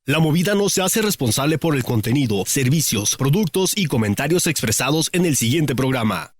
La Movida no se hace responsable por el contenido, servicios, productos y comentarios expresados en el siguiente programa.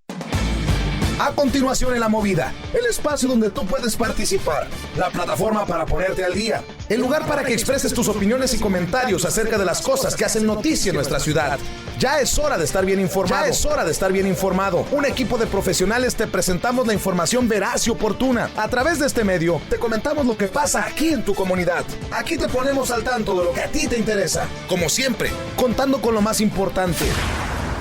A continuación en La Movida, el espacio donde tú puedes participar, la plataforma para ponerte al día, el lugar para que expreses tus opiniones y comentarios acerca de las cosas que hacen noticia en nuestra ciudad. Ya es hora de estar bien informado. Un equipo de profesionales te presentamos la información veraz y oportuna. A través de este medio, te comentamos lo que pasa aquí en tu comunidad. Aquí te ponemos al tanto de lo que a ti te interesa. Como siempre, contando con lo más importante: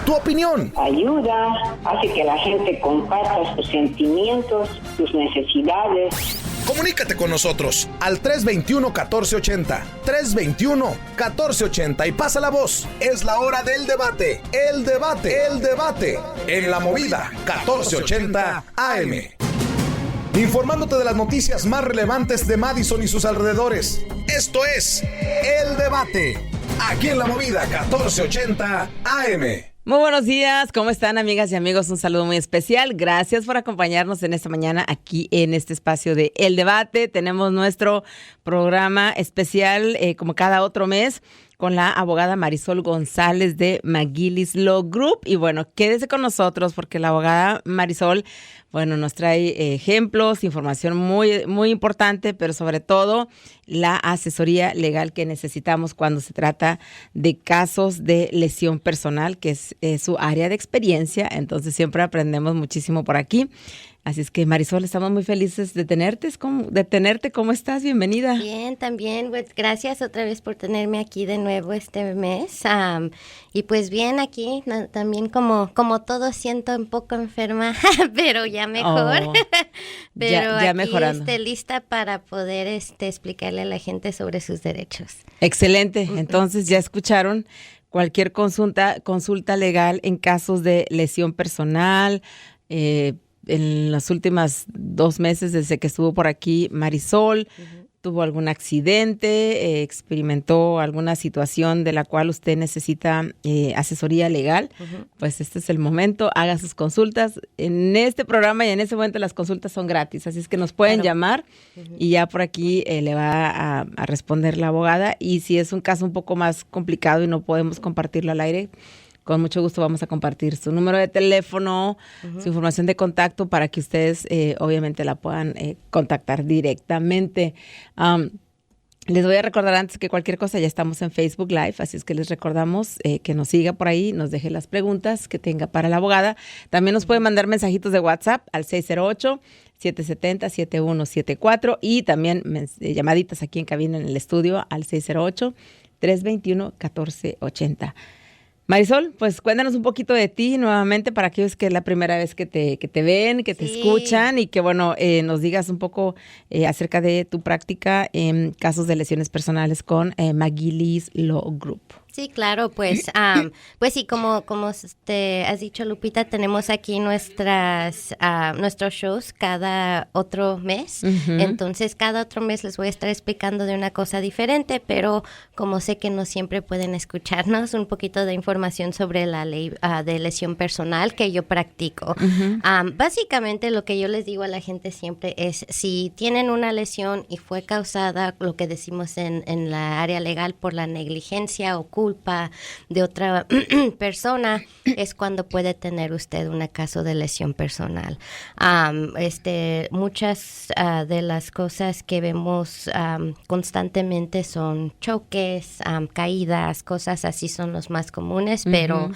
tu opinión. Ayuda, hace que la gente comparta sus sentimientos, sus necesidades. Comunícate con nosotros al 321-1480. 321-1480 y pasa la voz. Es la hora del debate. El debate. En La Movida 1480 AM. Informándote de las noticias más relevantes de Madison y sus alrededores. Esto es El Debate. Aquí en La Movida 1480 AM. Muy buenos días, ¿cómo están, amigas y amigos? Un saludo muy especial. Gracias por acompañarnos en esta mañana aquí en este espacio de El Debate. Tenemos nuestro programa especial como cada otro mes con la abogada Marisol González de McGillis Law Group. Y bueno, quédese con nosotros porque la abogada Marisol, bueno, nos trae ejemplos, información muy, muy importante, pero sobre todo la asesoría legal que necesitamos cuando se trata de casos de lesión personal, que es su área de experiencia. Entonces siempre aprendemos muchísimo por aquí. Así es que, Marisol, estamos muy felices de tenerte. ¿Cómo estás? Bienvenida. Bien, también. Pues, gracias otra vez por tenerme aquí de nuevo este mes. Y pues bien, aquí también como todo siento un poco enferma, pero ya mejor. Oh, pero ya aquí mejorando. Lista para poder explicarle a la gente sobre sus derechos. Excelente. Entonces, ya escucharon. Cualquier consulta legal en casos de lesión personal, en los últimos 2 meses desde que estuvo por aquí Marisol, tuvo algún accidente, experimentó alguna situación de la cual usted necesita asesoría legal, pues este es el momento, haga sus consultas. En este programa y en ese momento las consultas son gratis, así es que nos pueden llamar y ya por aquí le va a responder la abogada. Y si es un caso un poco más complicado y no podemos compartirlo al aire, con mucho gusto vamos a compartir su número de teléfono, su información de contacto para que ustedes obviamente la puedan contactar directamente. Les voy a recordar antes que cualquier cosa, ya estamos en Facebook Live, así es que les recordamos que nos siga por ahí, nos deje las preguntas que tenga para la abogada. También nos pueden mandar mensajitos de WhatsApp al 608-770-7174 y también llamaditas aquí en cabina en el estudio al 608-321-1480. Marisol, pues cuéntanos un poquito de ti nuevamente para aquellos que es la primera vez que te ven, que te escuchan y que, bueno, nos digas un poco acerca de tu práctica en casos de lesiones personales con McGillis Law Group. Sí, claro, pues sí, como has dicho, Lupita, tenemos aquí nuestros shows cada otro mes. Entonces, cada otro mes les voy a estar explicando de una cosa diferente, pero como sé que no siempre pueden escucharnos, un poquito de información sobre la ley de lesión personal que yo practico. Básicamente, lo que yo les digo a la gente siempre es, si tienen una lesión y fue causada, lo que decimos en la área legal, por la negligencia o culpa de otra persona, es cuando puede tener usted un caso de lesión personal. Muchas de las cosas que vemos constantemente son choques, caídas, cosas así son los más comunes, pero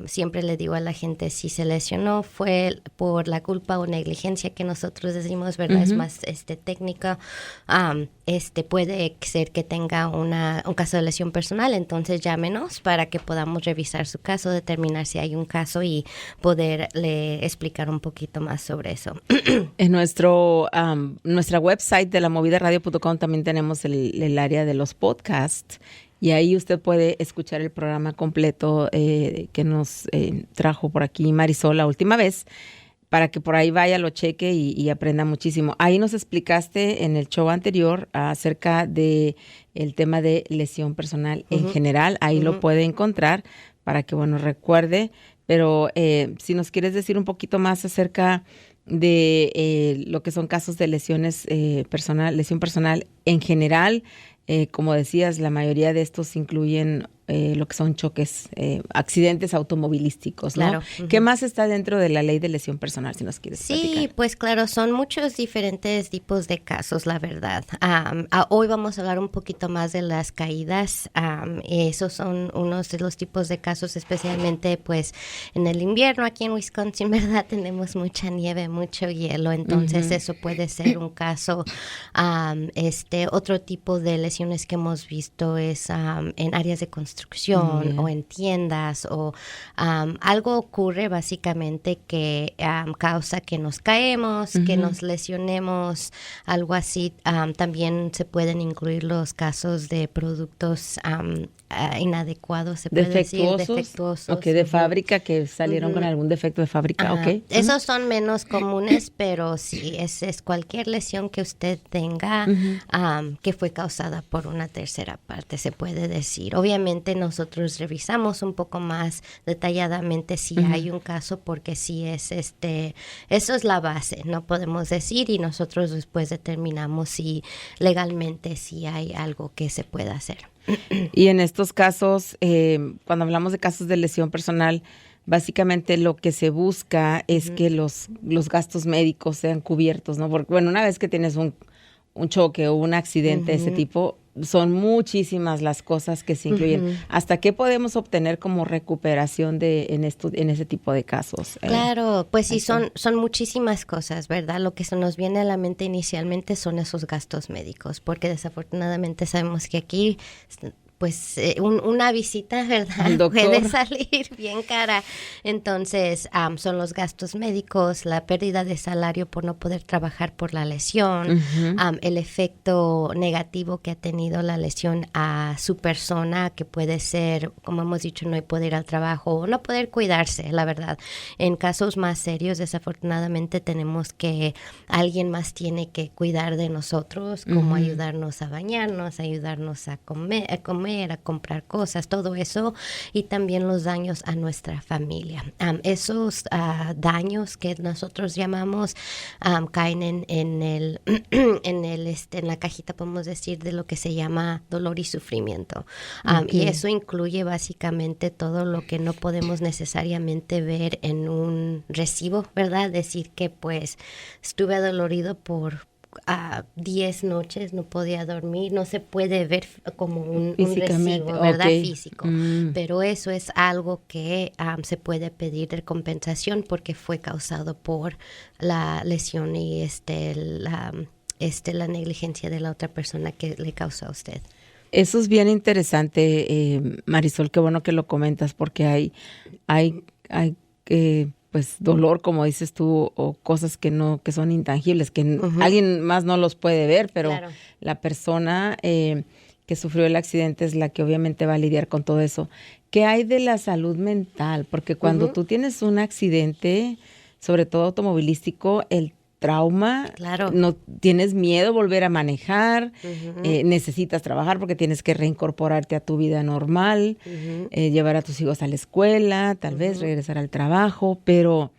siempre le digo a la gente, si se lesionó fue por la culpa o negligencia que nosotros decimos, ¿verdad? Es más técnica. Puede ser que tenga un caso de lesión personal, entonces llámenos para que podamos revisar su caso, determinar si hay un caso y poderle explicar un poquito más sobre eso. En nuestra website de lamovidaradio.com también tenemos el área de los podcasts y ahí usted puede escuchar el programa completo que nos trajo por aquí Marisol la última vez, para que por ahí vaya, lo cheque y aprenda muchísimo. Ahí nos explicaste en el show anterior acerca de el tema de lesión personal en general. Ahí lo puede encontrar para que, bueno, recuerde. Pero si nos quieres decir un poquito más acerca de lo que son casos de lesión personal en general, Como decías, la mayoría de estos incluyen lo que son choques, accidentes automovilísticos, ¿no? Claro. ¿Qué más está dentro de la ley de lesión personal, si nos quieres platicar? Sí, pues claro, son muchos diferentes tipos de casos, la verdad. Hoy vamos a hablar un poquito más de las caídas. Esos son unos de los tipos de casos, especialmente pues en el invierno aquí en Wisconsin, ¿verdad? Tenemos mucha nieve, mucho hielo, entonces eso puede ser un caso. Otro tipo de lesiones que hemos visto es en áreas de construcción o en tiendas o algo ocurre básicamente que causa que nos caemos, que nos lesionemos, algo así. También se pueden incluir los casos de productos inadecuados, se puede decir, defectuosos. Ok, de fábrica, que salieron con algún defecto de fábrica, ok. Esos son menos comunes, pero sí, es cualquier lesión que usted tenga que fue causada por una tercera parte, se puede decir. Obviamente nosotros revisamos un poco más detalladamente si hay un caso, porque sí eso es la base, no podemos decir, y nosotros después determinamos si legalmente si hay algo que se pueda hacer. Y en estos casos, cuando hablamos de casos de lesión personal, básicamente lo que se busca es que los gastos médicos sean cubiertos, ¿no? Porque, bueno, una vez que tienes un choque o un accidente de ese tipo, son muchísimas las cosas que se incluyen. ¿Hasta qué podemos obtener como recuperación en ese tipo de casos? Claro, pues sí, son muchísimas cosas, ¿verdad? Lo que se nos viene a la mente inicialmente son esos gastos médicos, porque desafortunadamente sabemos que aquí pues una visita, ¿verdad? Puede salir bien cara. Entonces, son los gastos médicos, la pérdida de salario por no poder trabajar por la lesión, el efecto negativo que ha tenido la lesión a su persona, que puede ser, como hemos dicho, no poder ir al trabajo o no poder cuidarse, la verdad. En casos más serios, desafortunadamente, tenemos que alguien más tiene que cuidar de nosotros, como ayudarnos a bañarnos, ayudarnos a comer, a comprar cosas, todo eso, y también los daños a nuestra familia. Esos daños que nosotros llamamos caen en la cajita, podemos decir, de lo que se llama dolor y sufrimiento. Y eso incluye básicamente todo lo que no podemos necesariamente ver en un recibo, ¿verdad? Decir que pues estuve adolorido por 10 noches, no podía dormir, no se puede ver como un recibo, ¿verdad? Físico. Pero eso es algo que se puede pedir de compensación porque fue causado por la lesión y la negligencia de la otra persona que le causó a usted. Eso es bien interesante, Marisol, qué bueno que lo comentas, porque hay pues dolor, como dices tú, o cosas que son intangibles, que alguien más no los puede ver, pero claro, la persona que sufrió el accidente es la que obviamente va a lidiar con todo eso. ¿Qué hay de la salud mental? Porque cuando tú tienes un accidente, sobre todo automovilístico, el trauma, claro, no tienes miedo a volver a manejar, necesitas trabajar porque tienes que reincorporarte a tu vida normal, llevar a tus hijos a la escuela, tal vez regresar al trabajo, pero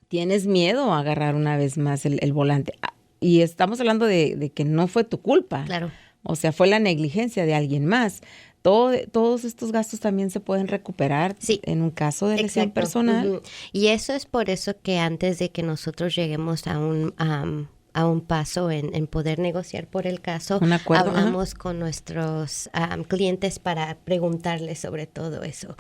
tienes miedo a agarrar una vez más el volante. Y estamos hablando de que no fue tu culpa. Claro. O sea, fue la negligencia de alguien más. Todos estos gastos también se pueden recuperar en un caso de lesión personal. Y eso es por eso que antes de que nosotros lleguemos a un paso en poder negociar por el caso, hablamos con nuestros clientes para preguntarles sobre todo eso.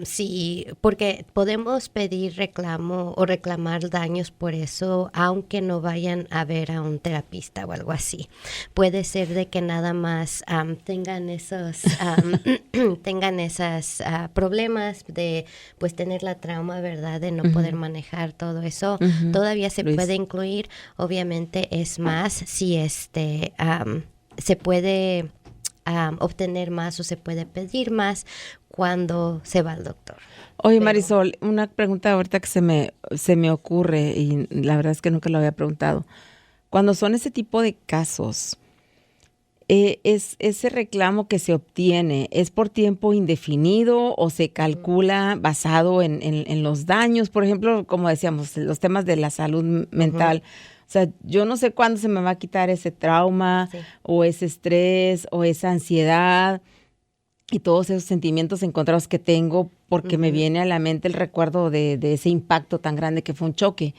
Sí, porque podemos pedir reclamo o reclamar daños por eso, aunque no vayan a ver a un terapista o algo así. Puede ser de que nada más tengan esos problemas de pues tener la trauma, ¿verdad? De no poder manejar todo eso. Todavía se puede incluir, obviamente es más si se puede obtener más o se puede pedir más cuando se va al doctor. Oye, Marisol, una pregunta ahorita que se me ocurre y la verdad es que nunca lo había preguntado. Cuando son ese tipo de casos, ¿es ese reclamo que se obtiene es por tiempo indefinido o se calcula basado en los daños? Por ejemplo, como decíamos, los temas de la salud mental. O sea, yo no sé cuándo se me va a quitar ese trauma o ese estrés o esa ansiedad y todos esos sentimientos encontrados que tengo porque me viene a la mente el recuerdo de ese impacto tan grande que fue un choque.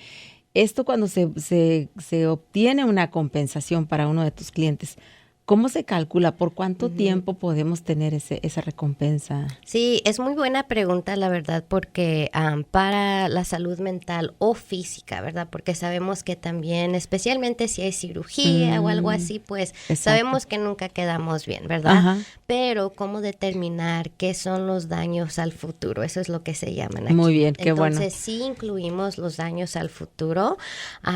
Esto cuando se obtiene una compensación para uno de tus clientes, ¿cómo se calcula? ¿Por cuánto tiempo podemos tener esa recompensa? Sí, es muy buena pregunta, la verdad, porque para la salud mental o física, ¿verdad? Porque sabemos que también, especialmente si hay cirugía o algo así, pues sabemos que nunca quedamos bien, ¿verdad? Ajá. Pero ¿cómo determinar qué son los daños al futuro? Eso es lo que se llaman aquí. Muy bien, qué bueno. Entonces, sí incluimos los daños al futuro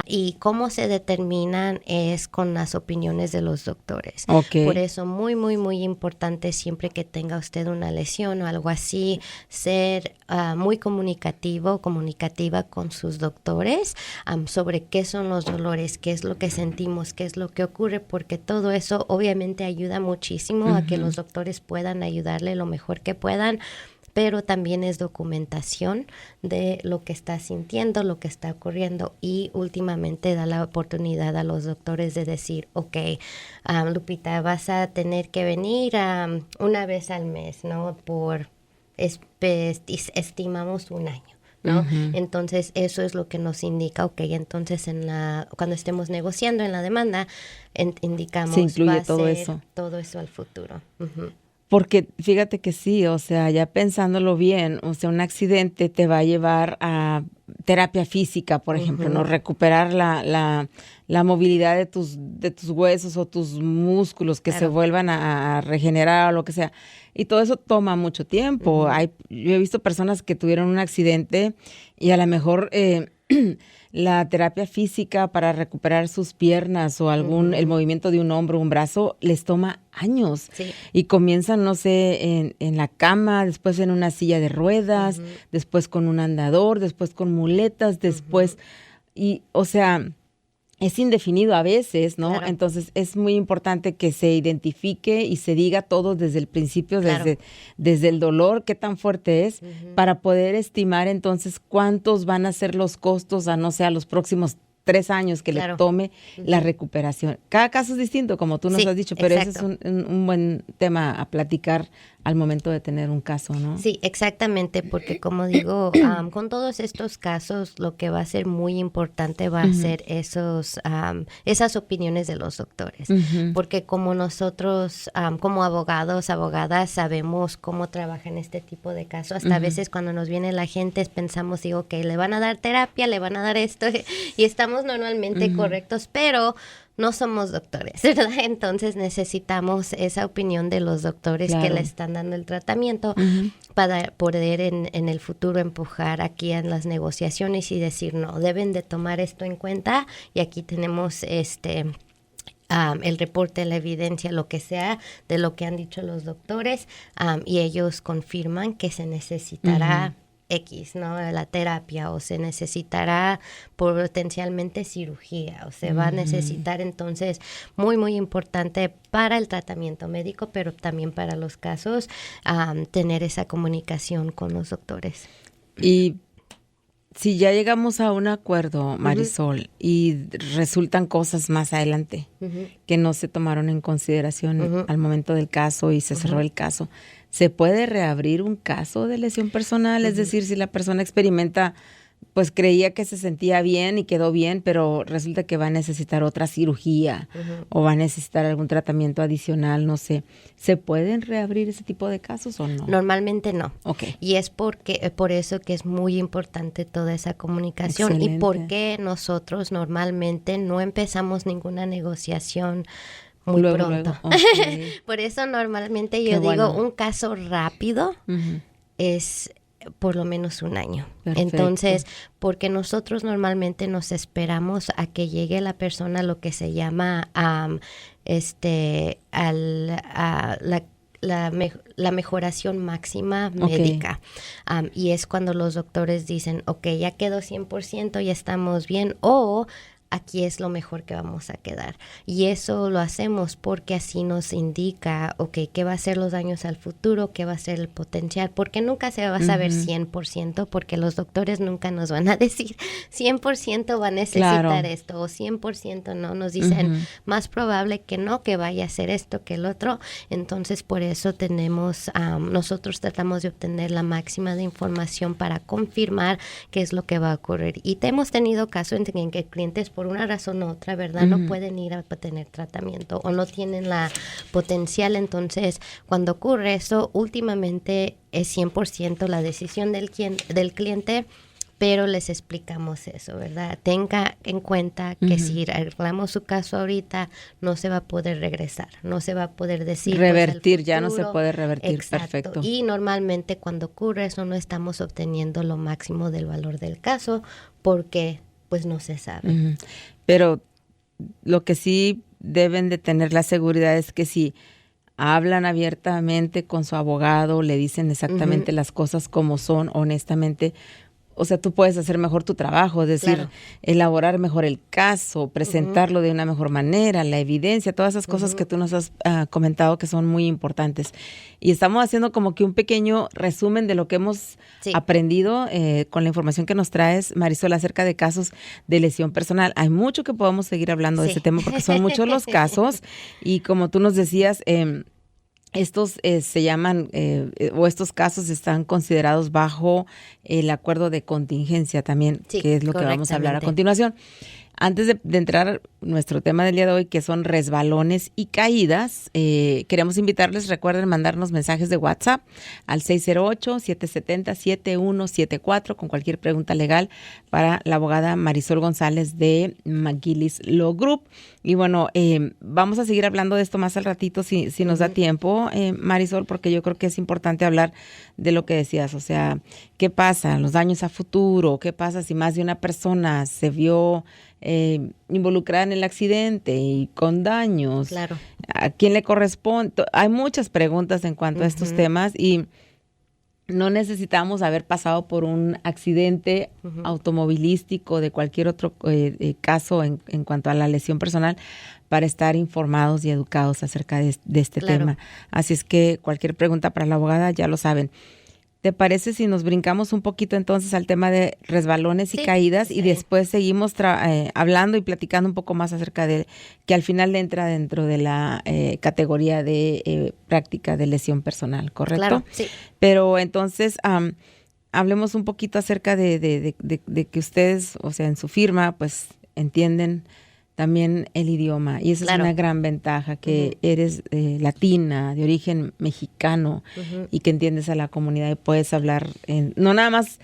y cómo se determinan es con las opiniones de los doctores. Okay. Por eso muy, muy, muy importante siempre que tenga usted una lesión o algo así, ser muy comunicativa con sus doctores sobre qué son los dolores, qué es lo que sentimos, qué es lo que ocurre, porque todo eso obviamente ayuda muchísimo a que los doctores puedan ayudarle lo mejor que puedan, pero también es documentación de lo que está sintiendo, lo que está ocurriendo, y últimamente da la oportunidad a los doctores de decir, okay, Lupita, vas a tener que venir una vez al mes, ¿no? Estimamos un año, ¿no? Entonces, eso es lo que nos indica, okay, entonces cuando estemos negociando en la demanda, indicamos, se incluye va a todo ser eso. Todo eso al futuro. Porque fíjate que sí, o sea, ya pensándolo bien, o sea, un accidente te va a llevar a terapia física, por ejemplo, ¿no? Recuperar la movilidad de tus huesos o tus músculos que se vuelvan a regenerar o lo que sea. Y todo eso toma mucho tiempo. Yo he visto personas que tuvieron un accidente y a lo mejor la terapia física para recuperar sus piernas o el movimiento de un hombro, un brazo, les toma años. Sí. Y comienzan, no sé, en la cama, después en una silla de ruedas, después con un andador, después con muletas, después... Y, o sea, es indefinido a veces, ¿no? Claro. Entonces, es muy importante que se identifique y se diga todo desde el principio, desde el dolor, qué tan fuerte es, para poder estimar entonces cuántos van a ser los costos a, no sé, a los próximos 3 años que le tome la recuperación. Cada caso es distinto, como tú nos has dicho, pero exacto. ese es un buen tema a platicar al momento de tener un caso, ¿no? Sí, exactamente, porque como digo, con todos estos casos, lo que va a ser muy importante va a ser esas opiniones de los doctores, porque como nosotros, como abogadas, sabemos cómo trabajan este tipo de casos. Hasta a veces cuando nos viene la gente pensamos, digo, que le van a dar terapia, le van a dar esto, y estamos normalmente correctos, pero no somos doctores, ¿verdad? Entonces necesitamos esa opinión de los doctores que le están dando el tratamiento para poder en el futuro empujar aquí en las negociaciones y decir, no, deben de tomar esto en cuenta, y aquí tenemos el reporte, la evidencia, lo que sea de lo que han dicho los doctores, y ellos confirman que se necesitará X, ¿no? La terapia, o se necesitará potencialmente cirugía, o se va a necesitar. Entonces, muy, muy importante para el tratamiento médico, pero también para los casos, tener esa comunicación con los doctores. Y si ya llegamos a un acuerdo, Marisol, y resultan cosas más adelante que no se tomaron en consideración al momento del caso y se cerró el caso, ¿se puede reabrir un caso de lesión personal? Es decir, si la persona experimenta, pues creía que se sentía bien y quedó bien, pero resulta que va a necesitar otra cirugía o va a necesitar algún tratamiento adicional, no sé. ¿Se pueden reabrir ese tipo de casos o no? Normalmente no. Okay. Y es por eso que es muy importante toda esa comunicación. Excelente. Y porque nosotros normalmente no empezamos ninguna negociación muy pronto. Luego. Okay. Por eso normalmente yo digo un caso rápido es por lo menos un año. Perfecto. Entonces, porque nosotros normalmente nos esperamos a que llegue la persona lo que se llama la mejoración máxima médica. Y es cuando los doctores dicen, ok, ya quedó 100%, ya estamos bien, o aquí es lo mejor que vamos a quedar. Y eso lo hacemos porque así nos indica, qué va a ser los daños al futuro, qué va a ser el potencial, porque nunca se va a saber 100%, porque los doctores nunca nos van a decir 100% va a necesitar esto o 100% no. Nos dicen más probable que no, que vaya a ser esto que el otro. Entonces, por eso nosotros tratamos de obtener la máxima de información para confirmar qué es lo que va a ocurrir. Y hemos tenido casos en que clientes por una razón u otra, ¿verdad? No pueden ir a tener tratamiento o no tienen la potencial. Entonces, cuando ocurre eso, últimamente es 100% la decisión del cliente, pero les explicamos eso, ¿verdad? Tenga en cuenta que si arreglamos su caso ahorita, no se va a poder regresar, no se va a poder decir... Revertir, ya no se puede revertir. Exacto. Perfecto. Y normalmente cuando ocurre eso no estamos obteniendo lo máximo del valor del caso porque pues no se sabe. Pero lo que sí deben de tener la seguridad es que si hablan abiertamente con su abogado, le dicen exactamente las cosas como son, honestamente, o sea, tú puedes hacer mejor tu trabajo, es decir, elaborar mejor el caso, presentarlo de una mejor manera, la evidencia, todas esas cosas que tú nos has comentado que son muy importantes. Y estamos haciendo como que un pequeño resumen de lo que hemos aprendido con la información que nos traes, Marisol, acerca de casos de lesión personal. Hay mucho que podemos seguir hablando de ese tema porque son muchos los casos y como tú nos decías, estos se llaman, o estos casos están considerados bajo el acuerdo de contingencia también, que es lo que vamos a hablar a continuación. Antes de entrar nuestro tema del día de hoy, que son resbalones y caídas, queremos invitarles, recuerden mandarnos mensajes de WhatsApp al 608-770-7174 con cualquier pregunta legal para la abogada Marisol González de McGillis Law Group. Y bueno, vamos a seguir hablando de esto más al ratito si nos da tiempo, Marisol, porque yo creo que es importante hablar de lo que decías, o sea, ¿qué pasa? Los daños a futuro, ¿qué pasa si más de una persona se vio involucrada en el accidente y con daños? Claro. ¿A quién le corresponde? Hay muchas preguntas en cuanto a estos temas y no necesitamos haber pasado por un accidente automovilístico de cualquier otro caso en cuanto a la lesión personal para estar informados y educados acerca de este tema. Así es que cualquier pregunta para la abogada ya lo saben. ¿Te parece si nos brincamos un poquito entonces al tema de resbalones y caídas y después seguimos hablando y platicando un poco más acerca de que al final entra dentro de la categoría de práctica de lesión personal, ¿correcto? Claro, sí. Pero entonces hablemos un poquito acerca de que ustedes, o sea, en su firma, pues entienden también el idioma y esa es una gran ventaja, que eres latina, de origen mexicano y que entiendes a la comunidad y puedes hablar no nada más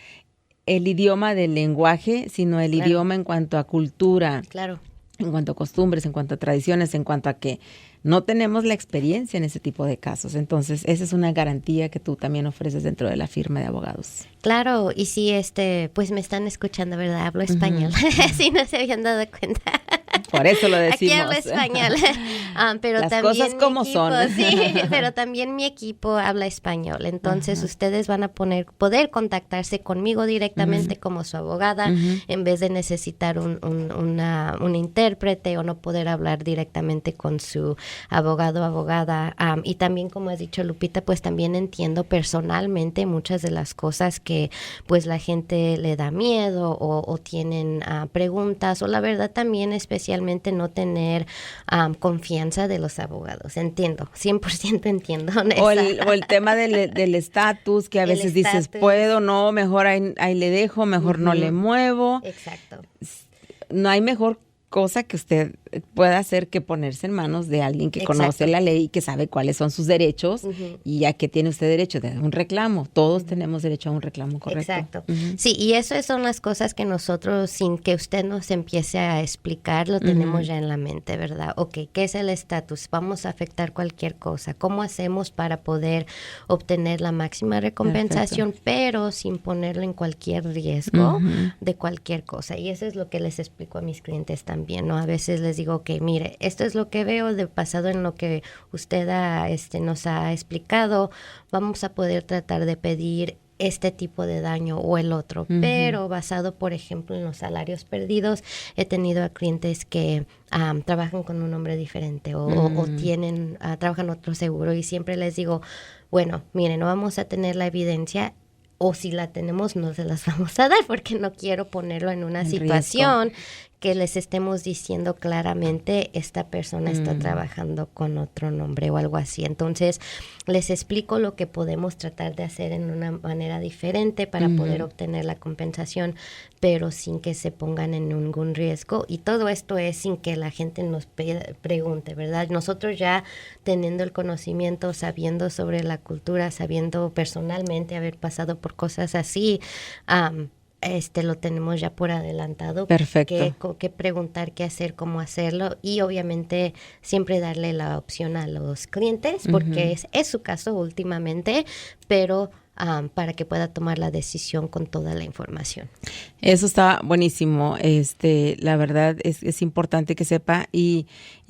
el idioma del lenguaje, sino el idioma en cuanto a cultura, en cuanto a costumbres, en cuanto a tradiciones, en cuanto a que no tenemos la experiencia en ese tipo de casos. Entonces, esa es una garantía que tú también ofreces dentro de la firma de abogados. Claro, y si pues me están escuchando, ¿verdad? Hablo español, si no se habían dado cuenta. Por eso lo decimos. Aquí hablo español. Pero las también cosas como equipo, son. Sí, pero también mi equipo habla español. Entonces, ustedes van a poder contactarse conmigo directamente como su abogada, en vez de necesitar un intérprete o no poder hablar directamente con su abogado o abogada. Y también, como has dicho, Lupita, pues también entiendo personalmente muchas de las cosas que pues la gente le da miedo o tienen preguntas, o la verdad también especialmente no tener confianza de los abogados. Entiendo, 100% entiendo. O el tema del estatus, que a veces dices, puedo, no, mejor ahí le dejo, mejor no le muevo. Exacto. No hay mejor cosa que usted pueda hacer que ponerse en manos de alguien que conoce la ley y que sabe cuáles son sus derechos y a qué tiene usted derecho de un reclamo. Todos tenemos derecho a un reclamo, ¿correcto? Exacto. Sí, y eso son las cosas que nosotros, sin que usted nos empiece a explicar, lo tenemos ya en la mente, ¿verdad? Ok, ¿qué es el estatus? Vamos a afectar cualquier cosa. ¿Cómo hacemos para poder obtener la máxima recompensación, pero sin ponerlo en cualquier riesgo de cualquier cosa? Y eso es lo que les explico a mis clientes también, ¿no? A veces les digo, ok, mire, esto es lo que veo basado en lo que usted nos ha explicado. Vamos a poder tratar de pedir este tipo de daño o el otro, pero basado, por ejemplo, en los salarios perdidos, he tenido a clientes que trabajan con un nombre diferente o tienen, trabajan otro seguro, y siempre les digo, bueno, miren, no vamos a tener la evidencia, o si la tenemos no se las vamos a dar, porque no quiero ponerlo en una situación que les estemos diciendo claramente esta persona está trabajando con otro nombre o algo así. Entonces les explico lo que podemos tratar de hacer en una manera diferente para poder obtener la compensación, pero sin que se pongan en ningún riesgo, y todo esto es sin que la gente nos pregunte, ¿verdad? Nosotros ya teniendo el conocimiento, sabiendo sobre la cultura, sabiendo personalmente haber pasado por cosas así, lo tenemos ya por adelantado. Perfecto. Qué preguntar, qué hacer, cómo hacerlo, y obviamente siempre darle la opción a los clientes, porque es su caso últimamente, pero para que pueda tomar la decisión con toda la información. Eso está buenísimo. La verdad es importante que sepa, y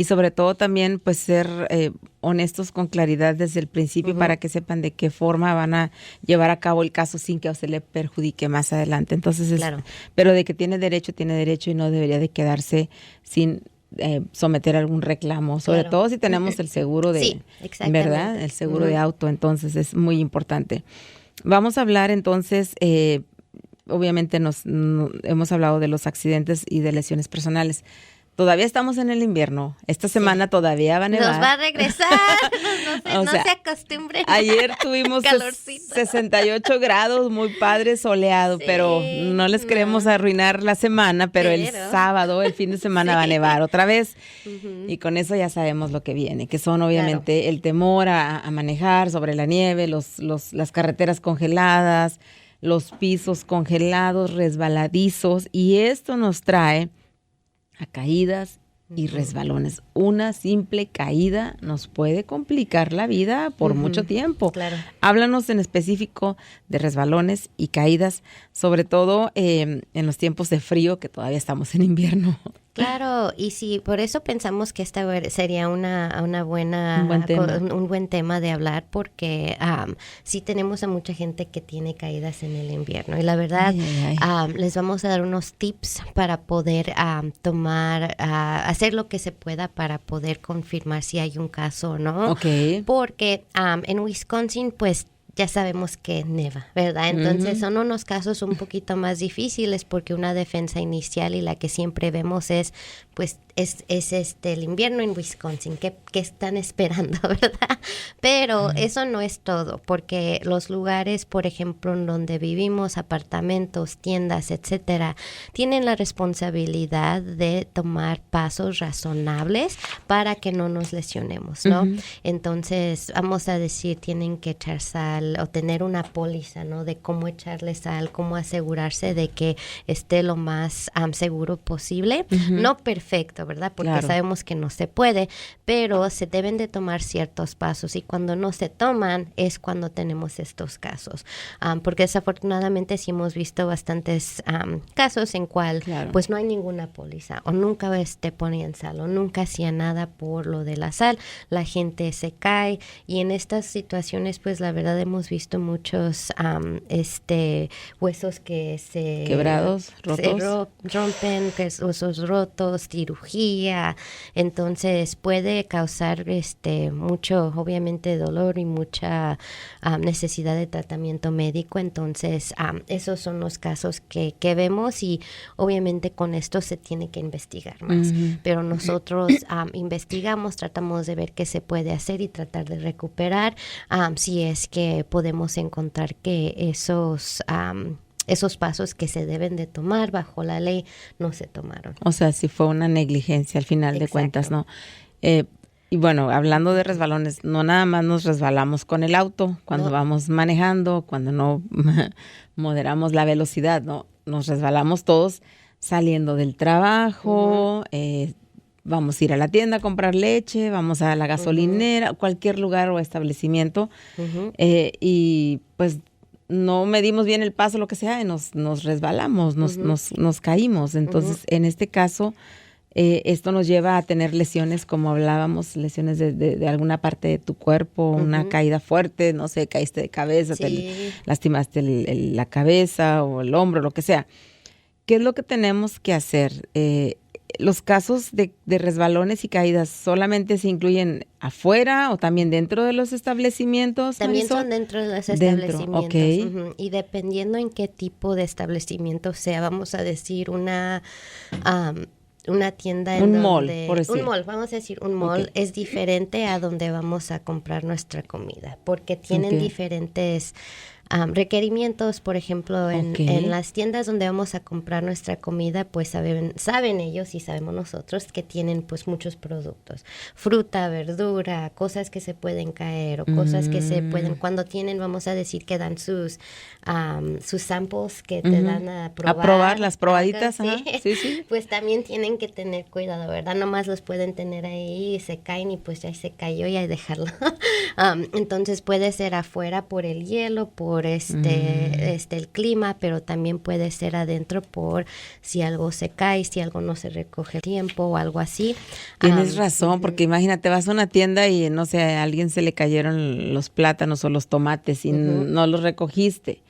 sobre todo también pues ser honestos con claridad desde el principio para que sepan de qué forma van a llevar a cabo el caso sin que a usted le perjudique más adelante. Entonces, claro. Pero de que tiene derecho y no debería de quedarse sin someter algún reclamo, sobre todo si tenemos el seguro de, sí, exactamente, ¿verdad? El seguro de auto, entonces es muy importante. Vamos a hablar entonces, obviamente hemos hablado de los accidentes y de lesiones personales. Todavía estamos en el invierno. Esta semana todavía va a nevar. Nos va a regresar. No se acostumbren. Ayer tuvimos 68 grados, muy padre, soleado, pero no les queremos arruinar la semana, pero el sábado, el fin de semana va a nevar otra vez. Y con eso ya sabemos lo que viene, que son obviamente el temor a manejar sobre la nieve, las carreteras congeladas, los pisos congelados, resbaladizos, y esto nos trae a caídas y resbalones. Una simple caída nos puede complicar la vida por mucho tiempo. Claro. Háblanos en específico de resbalones y caídas, sobre todo en los tiempos de frío, que todavía estamos en invierno. Claro, y sí, por eso pensamos que esta sería una buena, un buen tema de hablar, porque sí tenemos a mucha gente que tiene caídas en el invierno, y la verdad les vamos a dar unos tips para poder hacer lo que se pueda para poder confirmar si hay un caso o no. Okay. Porque en Wisconsin, pues, ya sabemos que neva, ¿verdad? Entonces son unos casos un poquito más difíciles, porque una defensa inicial y la que siempre vemos es, pues, es el invierno en Wisconsin, ¿qué están esperando, verdad? Pero eso no es todo, porque los lugares, por ejemplo, en donde vivimos, apartamentos, tiendas, etcétera, tienen la responsabilidad de tomar pasos razonables para que no nos lesionemos, ¿no? Entonces, vamos a decir, tienen que echar sal o tener una póliza, ¿no? De cómo echarle sal, cómo asegurarse de que esté lo más seguro posible. No perfecto, ¿verdad? Porque sabemos que no se puede, pero se deben de tomar ciertos pasos, y cuando no se toman es cuando tenemos estos casos. Porque desafortunadamente sí hemos visto bastantes casos en cual pues no hay ninguna póliza, o nunca ponían sal, o nunca hacía nada por lo de la sal. La gente se cae, y en estas situaciones pues la verdad hemos visto muchos huesos que se quebrados, rotos, se rompen, huesos rotos, cirugía. Entonces puede causar mucho, obviamente, dolor y mucha necesidad de tratamiento médico. Entonces esos son los casos que vemos, y obviamente con esto se tiene que investigar más. Pero nosotros investigamos, tratamos de ver qué se puede hacer y tratar de recuperar si es que podemos encontrar que esos pasos que se deben de tomar bajo la ley no se tomaron. O sea, si fue una negligencia al final de cuentas, ¿no? Y bueno, hablando de resbalones, no nada más nos resbalamos con el auto cuando vamos manejando, cuando no moderamos la velocidad, ¿no? Nos resbalamos todos saliendo del trabajo, vamos a ir a la tienda a comprar leche, vamos a la gasolinera, cualquier lugar o establecimiento, y pues no medimos bien el paso, lo que sea, y nos resbalamos, nos caímos. Entonces, en este caso, esto nos lleva a tener lesiones, como hablábamos, lesiones de alguna parte de tu cuerpo, una caída fuerte, no sé, caíste de cabeza, te lastimaste la cabeza o el hombro, lo que sea. ¿Qué es lo que tenemos que hacer? ¿Los casos de resbalones y caídas solamente se incluyen afuera o también dentro de los establecimientos? También Marisol? son dentro de los establecimientos. Okay. Y dependiendo en qué tipo de establecimiento sea, vamos a decir una tienda en mall, donde... por decir. Un mall, vamos a decir, un mall es diferente a donde vamos a comprar nuestra comida, porque tienen diferentes requerimientos. Por ejemplo, en las tiendas donde vamos a comprar nuestra comida, pues saben ellos y sabemos nosotros que tienen pues muchos productos, fruta, verdura, cosas que se pueden caer o cosas que se pueden, cuando tienen, vamos a decir que dan sus samples que te dan a probar. A probar las probaditas, sí. Pues también tienen que tener cuidado, ¿verdad? Nomás los pueden tener ahí y se caen y pues ya se cayó y hay que dejarlo. Entonces puede ser afuera por el hielo, por el clima, pero también puede ser adentro por si algo se cae, si algo no se recoge a tiempo o algo así. Tienes razón, porque imagínate, vas a una tienda y no sé, a alguien se le cayeron los plátanos o los tomates y no los recogiste.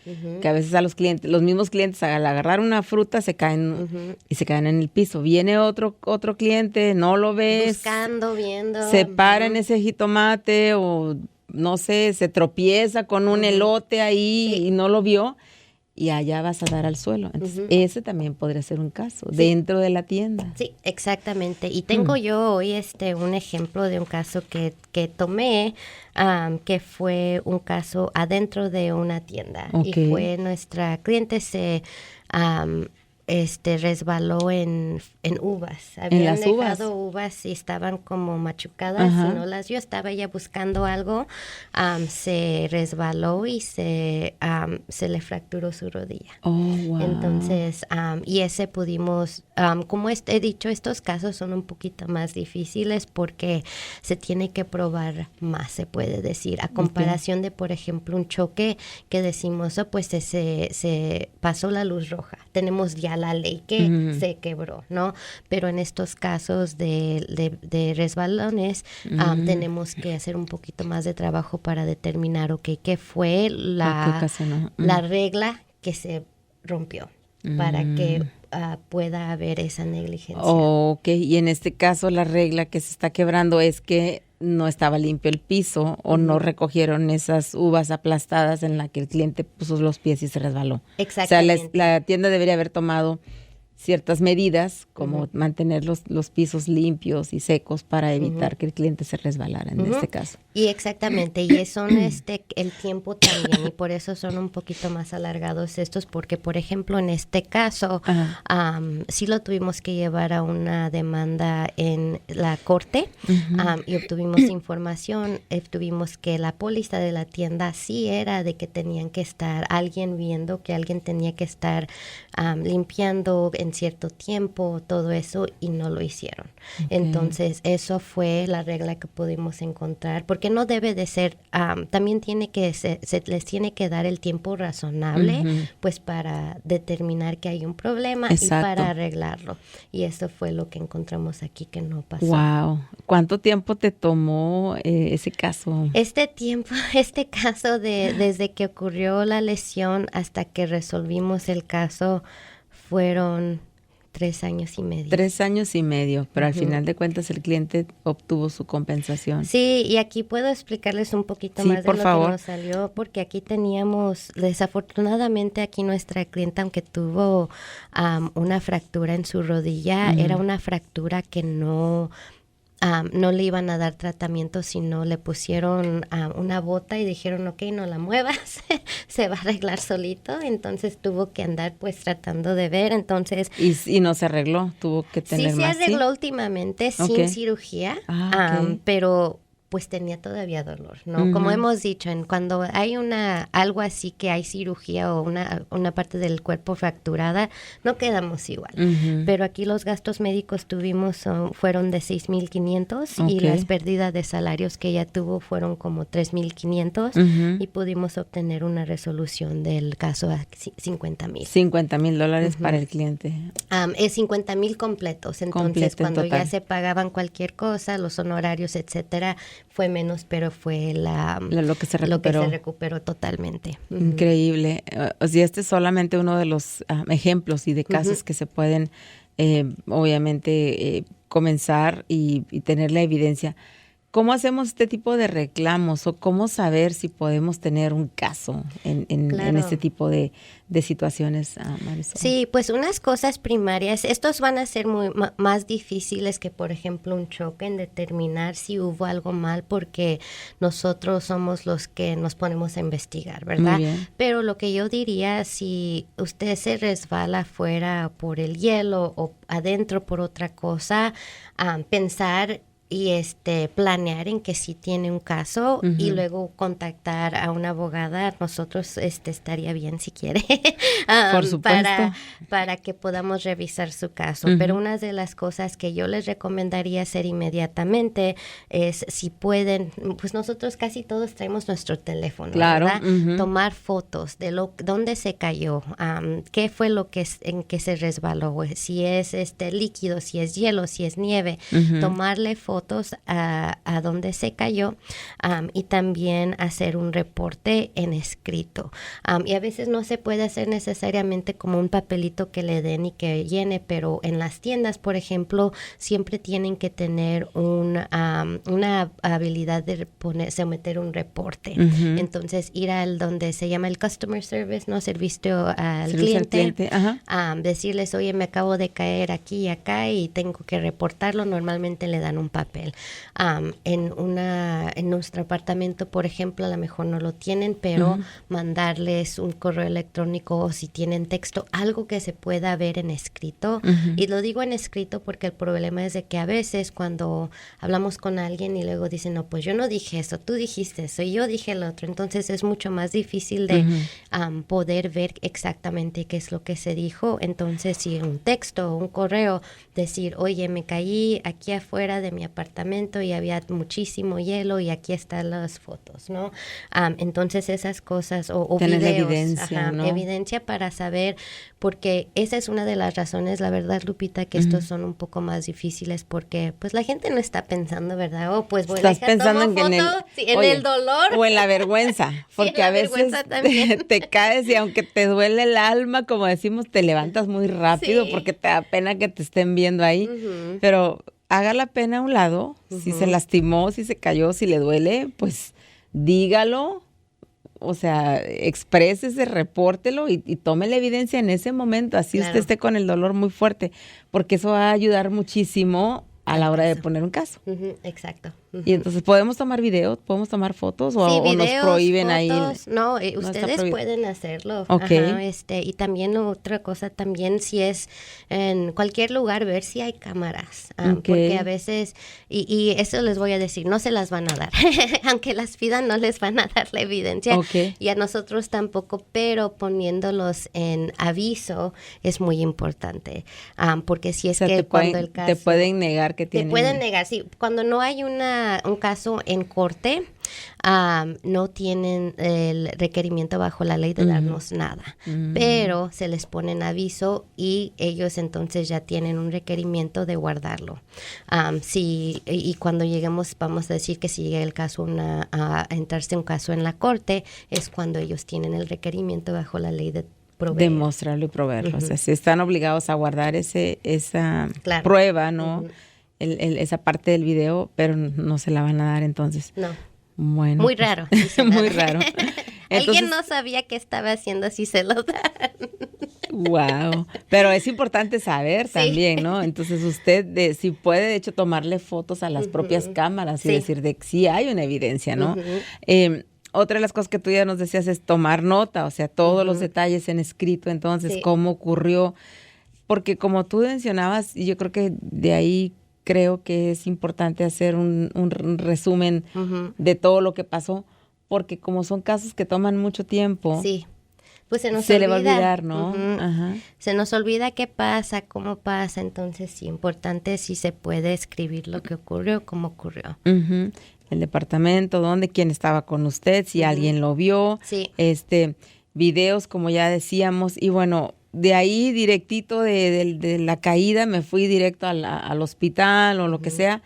Que a veces a los mismos clientes al agarrar una fruta se caen y se caen en el piso. Viene otro cliente, no lo ves. Buscando, viendo. Se para en ese jitomate o no sé, se tropieza con un elote ahí y no lo vio y allá vas a dar al suelo. Entonces, ese también podría ser un caso dentro de la tienda. Sí, exactamente. Y tengo yo hoy un ejemplo de un caso que tomé, que fue un caso adentro de una tienda. Y fue nuestra cliente resbaló en uvas. Habían dejado uvas y estaban como machucadas y no las vio. Estaba ella buscando algo, se resbaló y se le fracturó su rodilla. Oh, wow. Entonces, y ese pudimos, como he dicho, estos casos son un poquito más difíciles porque se tiene que probar más, se puede decir, a comparación de, por ejemplo, un choque que decimos, pues se pasó la luz roja, tenemos ya la ley que se quebró, ¿no? Pero en estos casos de resbalones tenemos que hacer un poquito más de trabajo para determinar, qué fue la regla que se rompió para que pueda haber esa negligencia. Y en este caso la regla que se está quebrando es que no estaba limpio el piso o no recogieron esas uvas aplastadas en la que el cliente puso los pies y se resbaló. Exactamente. O sea, la tienda debería haber tomado ciertas medidas como mantener los pisos limpios y secos para evitar que el cliente se resbalara en este caso. Y exactamente, y son el tiempo también, y por eso son un poquito más alargados estos, porque por ejemplo en este caso sí lo tuvimos que llevar a una demanda en la corte y obtuvimos información, obtuvimos que la póliza de la tienda sí era de que tenían que estar alguien viendo, que alguien tenía que estar limpiando en cierto tiempo, todo eso, y no lo hicieron. Entonces eso fue la regla que pudimos encontrar, porque no debe de ser, también tiene que se les tiene que dar el tiempo razonable, pues para determinar que hay un problema y para arreglarlo. Y eso fue lo que encontramos aquí que no pasó. Wow. ¿Cuánto tiempo te tomó ese caso? Este caso desde que ocurrió la lesión hasta que resolvimos el caso fueron 3 años y medio. 3 años y medio, pero al final de cuentas el cliente obtuvo su compensación. Sí, y aquí puedo explicarles un poquito más de lo que nos salió, porque aquí teníamos, desafortunadamente aquí nuestra clienta, aunque tuvo una fractura en su rodilla, era una fractura que no le iban a dar tratamiento, sino le pusieron una bota y dijeron, no la muevas, se va a arreglar solito. Entonces tuvo que andar pues tratando de ver, entonces... Y no se arregló, tuvo que tener más. Sí se arregló últimamente sin cirugía, pero pues tenía todavía dolor, ¿no? Como hemos dicho, cuando hay algo así que hay cirugía o una parte del cuerpo fracturada, no quedamos igual. Pero aquí los gastos médicos fueron de $6,500 y las pérdidas de salarios que ella tuvo fueron como $3,500 y pudimos obtener una resolución del caso a $50,000. $50,000 para el cliente. Es $50,000 completos. Entonces, cuando ya se pagaban cualquier cosa, los honorarios, etcétera, fue menos, pero fue lo que se recuperó totalmente. Increíble. O sea, este es solamente uno de los ejemplos y de casos que se pueden, obviamente, comenzar y tener la evidencia. ¿Cómo hacemos este tipo de reclamos o cómo saber si podemos tener un caso en este tipo de situaciones, Marisol? Sí, pues unas cosas primarias, estos van a ser más difíciles que, por ejemplo, un choque en determinar si hubo algo mal porque nosotros somos los que nos ponemos a investigar, ¿verdad? Muy bien. Pero lo que yo diría, si usted se resbala afuera por el hielo o adentro por otra cosa, pensar y planear en que sí tiene un caso y luego contactar a una abogada. Nosotros estaría bien si quiere por supuesto, para que podamos revisar su caso. Pero una de las cosas que yo les recomendaría hacer inmediatamente es, si pueden, pues nosotros casi todos traemos nuestro teléfono, claro, ¿verdad? Tomar fotos de dónde se cayó, qué fue en que se resbaló, si es líquido, si es hielo, si es nieve, tomarle fotos a donde se cayó y también hacer un reporte en escrito. Y a veces no se puede hacer necesariamente como un papelito que le den y que llene, pero en las tiendas, por ejemplo, siempre tienen que tener una habilidad de someter un reporte. Entonces, ir al donde se llama el Customer Service, ¿no? Servicio al cliente. Decirles, oye, me acabo de caer aquí y acá y tengo que reportarlo. Normalmente le dan un papel. En nuestro apartamento, por ejemplo, a lo mejor no lo tienen, pero mandarles un correo electrónico o si tienen texto, algo que se pueda ver en escrito. Y lo digo en escrito porque el problema es de que a veces cuando hablamos con alguien y luego dicen, no, pues yo no dije eso, tú dijiste eso y yo dije el otro, entonces es mucho más difícil de poder ver exactamente qué es lo que se dijo. Entonces, si un texto o un correo, decir, oye, me caí aquí afuera de mi apartamento y había muchísimo hielo y aquí están las fotos, ¿no? Entonces esas cosas o tener videos, evidencia, ¿no? Evidencia para saber, porque esa es una de las razones, la verdad, Lupita, que estos son un poco más difíciles porque pues la gente no está pensando, ¿verdad? Oh, pues voy a Estás pensando en el dolor o en la vergüenza, porque a veces te caes y aunque te duele el alma, como decimos, te levantas muy rápido porque te da pena que te estén viendo ahí, pero haga la pena a un lado. Si se lastimó, si se cayó, si le duele, pues dígalo, o sea, exprésese, repórtelo y tome la evidencia en ese momento, así usted esté con el dolor muy fuerte, porque eso va a ayudar muchísimo a la hora de poner un caso. Exacto. Y entonces, ¿podemos tomar videos? ¿Podemos tomar fotos? ¿O nos prohíben fotos, ahí? No, ustedes pueden hacerlo. Okay. Y también otra cosa, también si es en cualquier lugar, ver si hay cámaras. Porque a veces, y eso les voy a decir, no se las van a dar. Aunque las pidan, no les van a dar la evidencia. Y a nosotros tampoco, pero poniéndolos en aviso es muy importante. Porque si es que cuando el caso... Te pueden negar que tienen... Te pueden negar, sí. Cuando no hay un caso en corte, no tienen el requerimiento bajo la ley de darnos nada, pero se les pone en aviso y ellos entonces ya tienen un requerimiento de guardarlo. Y cuando lleguemos, vamos a decir que si llega el caso a entrarse un caso en la corte, es cuando ellos tienen el requerimiento bajo la ley de proveer. Demostrarlo y proveerlo. O sea, si están obligados a guardar esa prueba, ¿no? Esa parte del video, pero no se la van a dar entonces. No. Bueno. Muy raro. Muy raro. Alguien no sabía qué estaba haciendo, así se lo dan. Wow. Pero es importante saber también, ¿no? Entonces usted, si puede, de hecho, tomarle fotos a las propias cámaras y decir de que sí hay una evidencia, ¿no? Otra de las cosas que tú ya nos decías es tomar nota, o sea, todos los detalles en escrito, entonces, cómo ocurrió. Porque como tú mencionabas, y yo creo que de ahí creo que es importante hacer un resumen de todo lo que pasó, porque como son casos que toman mucho tiempo, sí, pues se le va a olvidar, ¿no? Ajá. Se nos olvida qué pasa, cómo pasa, entonces sí, importante si se puede escribir lo que ocurrió, cómo ocurrió. El departamento, dónde, quién estaba con usted, si alguien lo vio, sí. Videos, como ya decíamos, y bueno, de ahí directito de la caída me fui directo al hospital o lo que sea,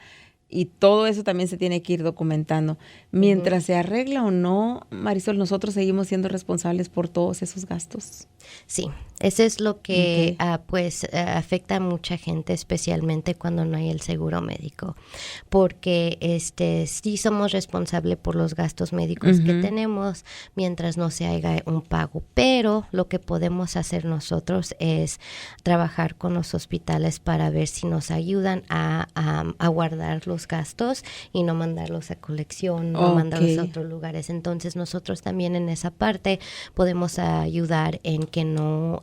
y todo eso también se tiene que ir documentando. Mientras se arregla o no, Marisol, nosotros seguimos siendo responsables por todos esos gastos. Sí, eso es lo que afecta a mucha gente, especialmente cuando no hay el seguro médico, porque sí somos responsables por los gastos médicos que tenemos mientras no se haga un pago, pero lo que podemos hacer nosotros es trabajar con los hospitales para ver si nos ayudan a guardar los gastos y no mandarlos a colección, no mandarlos a otros lugares. Entonces nosotros también en esa parte podemos ayudar en que no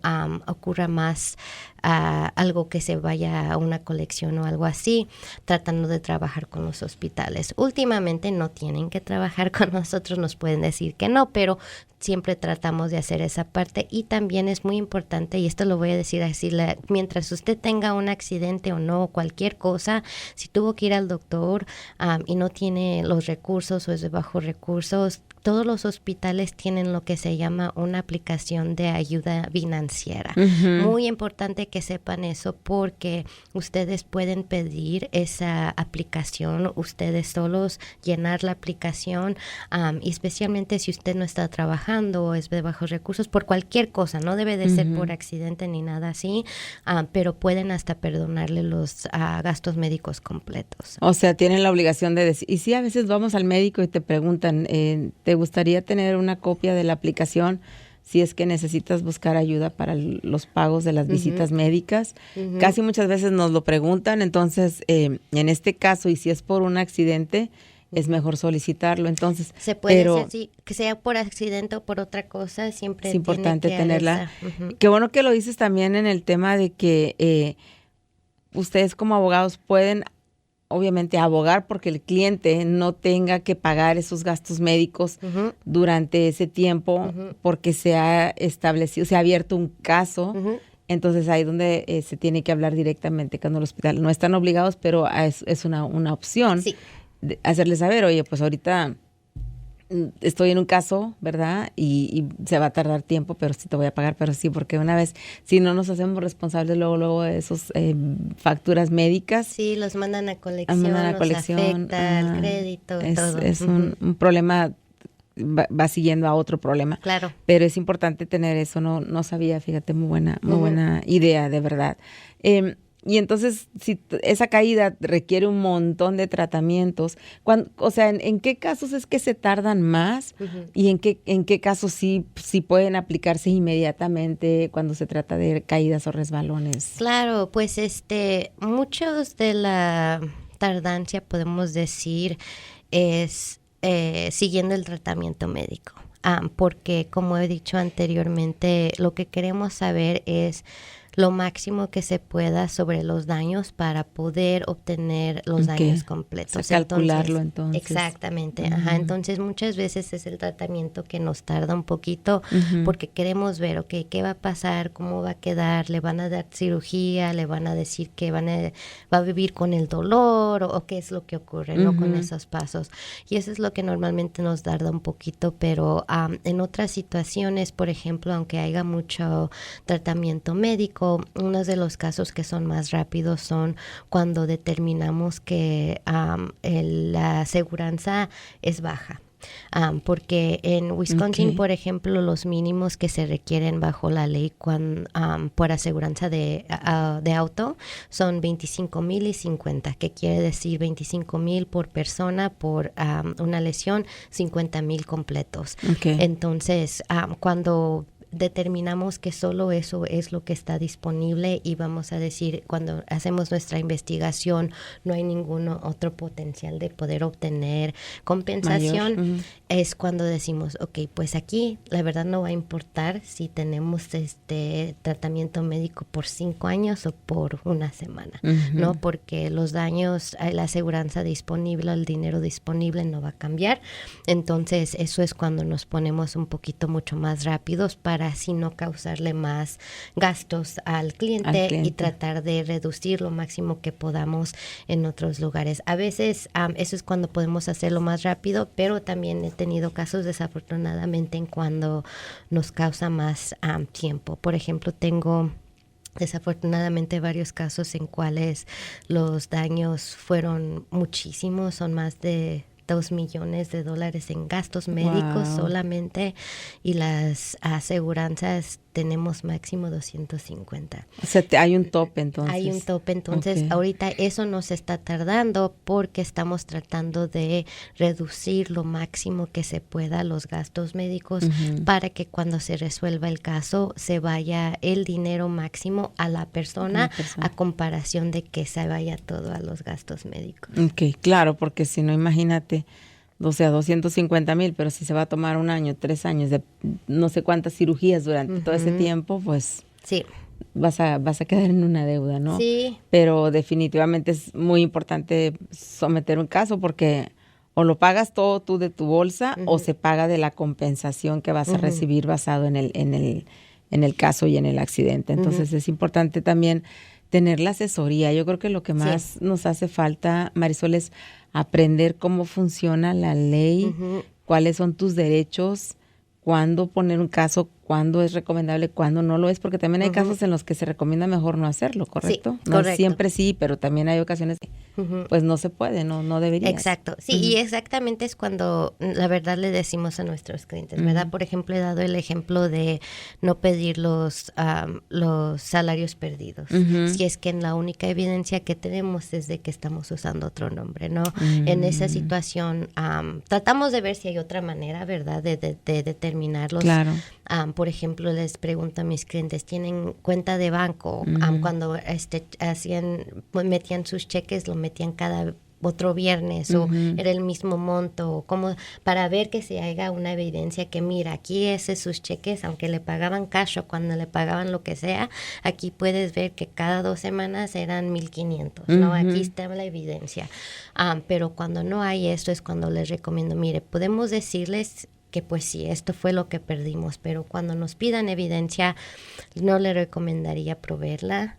ocurra más algo que se vaya a una colección o algo así, tratando de trabajar con los hospitales. Últimamente no tienen que trabajar con nosotros, nos pueden decir que no, pero siempre tratamos de hacer esa parte. Y también es muy importante, y esto lo voy a decir así, mientras usted tenga un accidente o no, cualquier cosa, si tuvo que ir al doctor y no tiene los recursos o es de bajos recursos, todos los hospitales tienen lo que se llama una aplicación de ayuda financiera. Muy importante que sepan eso, porque ustedes pueden pedir esa aplicación, ustedes solos llenar la aplicación, y especialmente si usted no está trabajando o es de bajos recursos, por cualquier cosa, no debe de ser por accidente ni nada así, pero pueden hasta perdonarle los gastos médicos completos. O sea, tienen la obligación de decir, y sí, a veces vamos al médico y te preguntan, ¿te gustaría tener una copia de la aplicación si es que necesitas buscar ayuda para los pagos de las visitas médicas? Casi muchas veces nos lo preguntan, entonces en este caso, y si es por un accidente, es mejor solicitarlo. Entonces, se puede hacer, sí, que sea por accidente o por otra cosa, siempre es importante tiene que tenerla. Qué bueno que lo dices también en el tema de que ustedes como abogados pueden obviamente abogar porque el cliente no tenga que pagar esos gastos médicos durante ese tiempo, porque se ha establecido, se ha abierto un caso. Entonces ahí donde se tiene que hablar directamente con el hospital. No están obligados, pero es una opción hacerles saber, oye, pues ahorita estoy en un caso, ¿verdad? Y se va a tardar tiempo, pero sí te voy a pagar, pero sí, porque una vez, si no nos hacemos responsables luego de esos facturas médicas. Sí, los mandan a colección, afecta el crédito, todo. Es un problema, va siguiendo a otro problema. Claro. Pero es importante tener eso, no sabía, fíjate, muy buena idea, de verdad. Y entonces, si esa caída requiere un montón de tratamientos, o sea, ¿en qué casos es que se tardan más? ¿Y en qué casos sí pueden aplicarse inmediatamente cuando se trata de caídas o resbalones? Claro, pues muchos de la tardancia, podemos decir, es siguiendo el tratamiento médico. Porque, como he dicho anteriormente, lo que queremos saber es lo máximo que se pueda sobre los daños para poder obtener los daños completos. O sea, calcularlo entonces. Exactamente. Entonces muchas veces es el tratamiento que nos tarda un poquito, porque queremos ver, qué va a pasar, cómo va a quedar, le van a dar cirugía, le van a decir que va a vivir con el dolor o qué es lo que ocurre, ¿no? Con esos pasos. Y eso es lo que normalmente nos tarda un poquito, pero en otras situaciones, por ejemplo, aunque haya mucho tratamiento médico, uno de los casos que son más rápidos son cuando determinamos que la aseguranza es baja. Porque en Wisconsin, por ejemplo, los mínimos que se requieren bajo la ley por aseguranza de auto son 25,000 y 50, que quiere decir 25,000 por persona por una lesión, 50,000 completos. Entonces, cuando determinamos que solo eso es lo que está disponible y vamos a decir, cuando hacemos nuestra investigación, no hay ningún otro potencial de poder obtener compensación, mayor. es cuando decimos, ok, pues aquí la verdad no va a importar si tenemos tratamiento médico por 5 años o por una semana, ¿no? Porque los daños, la aseguranza disponible, el dinero disponible no va a cambiar. Entonces, eso es cuando nos ponemos un poquito mucho más rápidos para así no causarle más gastos al cliente y tratar de reducir lo máximo que podamos en otros lugares. A veces, eso es cuando podemos hacerlo más rápido, pero también he tenido casos desafortunadamente en cuando nos causa más tiempo. Por ejemplo, tengo desafortunadamente varios casos en cuales los daños fueron muchísimos, son más de $2 millones en gastos médicos solamente, y las aseguranzas tenemos máximo 250. O sea, hay un tope entonces. Hay un tope, entonces ahorita eso nos está tardando porque estamos tratando de reducir lo máximo que se pueda los gastos médicos para que cuando se resuelva el caso se vaya el dinero máximo a la persona a comparación de que se vaya todo a los gastos médicos. Ok, claro, porque si no, imagínate, o sea, 250,000, pero si se va a tomar 1 año, 3 años, de no sé cuántas cirugías durante todo ese tiempo, pues sí, vas a quedar en una deuda, ¿no? Sí. Pero definitivamente es muy importante someter un caso porque o lo pagas todo tú de tu bolsa o se paga de la compensación que vas a recibir basado en el caso y en el accidente. Entonces es importante también tener la asesoría. Yo creo que lo que más nos hace falta, Marisol, es aprender cómo funciona la ley, cuáles son tus derechos, cuándo poner un caso, cuándo es recomendable, cuándo no lo es, porque también hay casos en los que se recomienda mejor no hacerlo, ¿correcto? Sí, no correcto. Siempre sí, pero también hay ocasiones que pues no se puede, no debería. Exacto, sí, y exactamente es cuando la verdad le decimos a nuestros clientes, ¿verdad? Por ejemplo, he dado el ejemplo de no pedir los salarios perdidos, si es que la única evidencia que tenemos es de que estamos usando otro nombre, ¿no? En esa situación tratamos de ver si hay otra manera, ¿verdad? De determinarlos. Claro. Por ejemplo, les pregunto a mis clientes, ¿tienen cuenta de banco? Cuando metían sus cheques, lo metían cada otro viernes o era el mismo monto, como para ver que se haga una evidencia que mira, aquí sus cheques, aunque le pagaban cash o cuando le pagaban lo que sea, aquí puedes ver que cada 2 semanas eran 1,500, ¿no? Aquí está la evidencia. Pero cuando no hay esto es cuando les recomiendo, mire, podemos decirles que pues sí, esto fue lo que perdimos, pero cuando nos pidan evidencia no le recomendaría proveerla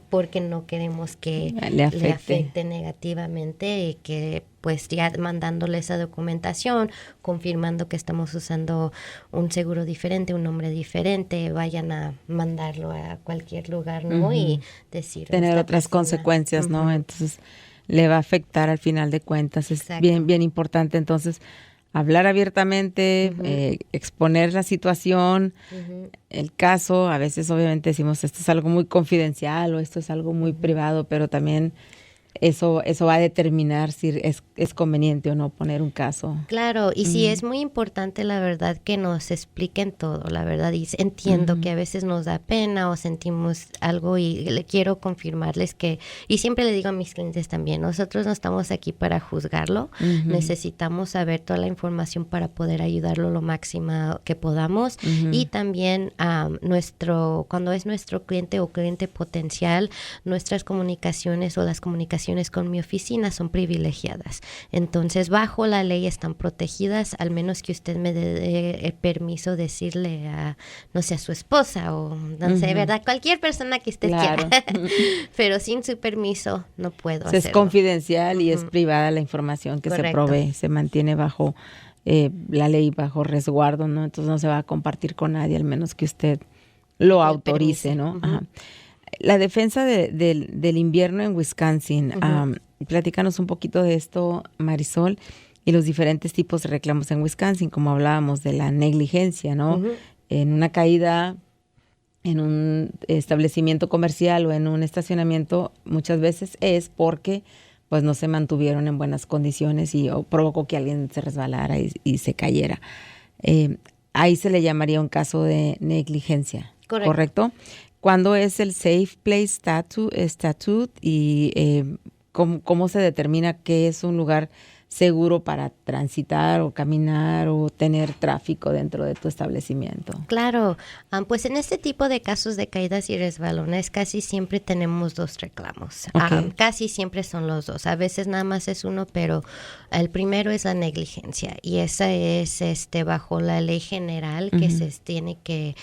porque no queremos que le afecte negativamente y que pues ya mandándole esa documentación, confirmando que estamos usando un seguro diferente, un nombre diferente, vayan a mandarlo a cualquier lugar, ¿no? Y decir... Tener otras consecuencias, ¿no? Entonces le va a afectar al final de cuentas. Es bien, bien importante entonces hablar abiertamente, exponer la situación, el caso. A veces obviamente decimos esto es algo muy confidencial o esto es algo muy privado, pero también eso va a determinar si es conveniente o no poner un caso. Claro, y sí es muy importante, la verdad, que nos expliquen todo, la verdad, y entiendo que a veces nos da pena o sentimos algo y le quiero confirmarles que, y siempre le digo a mis clientes también, nosotros no estamos aquí para juzgarlo, necesitamos saber toda la información para poder ayudarlo lo máximo que podamos, y también cuando es nuestro cliente o cliente potencial, nuestras comunicaciones o las comunicaciones con mi oficina son privilegiadas. Entonces, bajo la ley están protegidas, al menos que usted me dé el permiso de decirle a, no sé, a su esposa o, no sé, ¿verdad? Cualquier persona que usted quiera. Pero sin su permiso no puedo hacerlo. Es confidencial y es privada la información que se provee. Se mantiene bajo la ley, bajo resguardo, ¿no? Entonces no se va a compartir con nadie, al menos que usted lo autorice, ¿no? Ajá. La defensa del invierno en Wisconsin, platícanos un poquito de esto, Marisol, y los diferentes tipos de reclamos en Wisconsin, como hablábamos de la negligencia, ¿no? En una caída, en un establecimiento comercial o en un estacionamiento, muchas veces es porque pues no se mantuvieron en buenas condiciones y provocó que alguien se resbalara y se cayera. ahí se le llamaría un caso de negligencia. Correcto. ¿Correcto? ¿Cuándo es el Safe Place Statute y cómo se determina qué es un lugar seguro para transitar o caminar o tener tráfico dentro de tu establecimiento? Claro, pues en este tipo de casos de caídas y resbalones casi siempre tenemos 2 reclamos. Okay. Casi siempre son los 2. A veces nada más es uno, pero el primero es la negligencia y esa es bajo la ley general que se tiene que